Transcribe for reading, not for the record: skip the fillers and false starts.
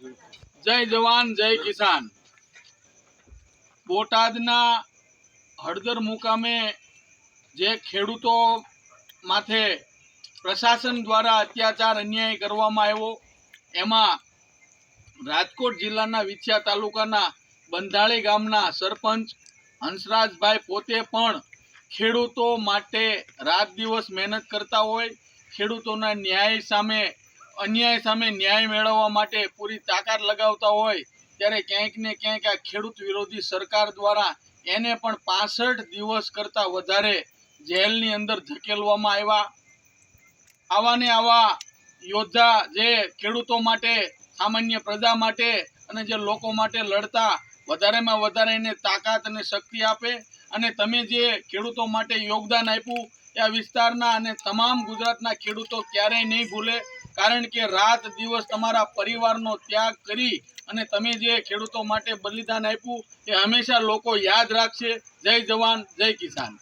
જય જવાન જય કિસાન। બોટાદના હળદર મુકામે જે ખેડૂતો માથે પ્રશાસન દ્વારા અત્યાચાર અન્યાય કરવામાં આવ્યો, એમાં રાજકોટ જિલ્લાના વિછિયા તાલુકાના બંધાળી ગામના સરપંચ હંસરાજભાઈ પોતે પણ ખેડૂતો માટે રાત દિવસ મહેનત કરતા હોય, ખેડૂતોના અન્યાય સામે ન્યાય મેળવવા માટે પૂરી તાકાત લગાવતા હોય, ત્યારે ક્યાંક ને ક્યાંક આ ખેડૂત વિરોધી સરકાર દ્વારા એને પણ 65 દિવસ કરતાં વધારે જેલની અંદર ધકેલવામાં આવ્યા। આવા ને આવા યોદ્ધા જે ખેડૂતો માટે, સામાન્ય પ્રજા માટે અને જે લોકો માટે લડતા, વધારેમાં વધારે એને તાકાત અને શક્તિ આપે। અને તમે જે ખેડૂતો માટે યોગદાન આપ્યું એ આ વિસ્તારના અને તમામ ગુજરાતના ખેડૂતો ક્યારેય નહીં ભૂલે, કારણ કે રાત દિવસ તમારા પરિવારનો ત્યાગ કરી અને તમે જે ખેડૂતો માટે બલિદાન આપ્યું એ હંમેશા લોકો યાદ રાખશે। જય જવાન જય કિસાન।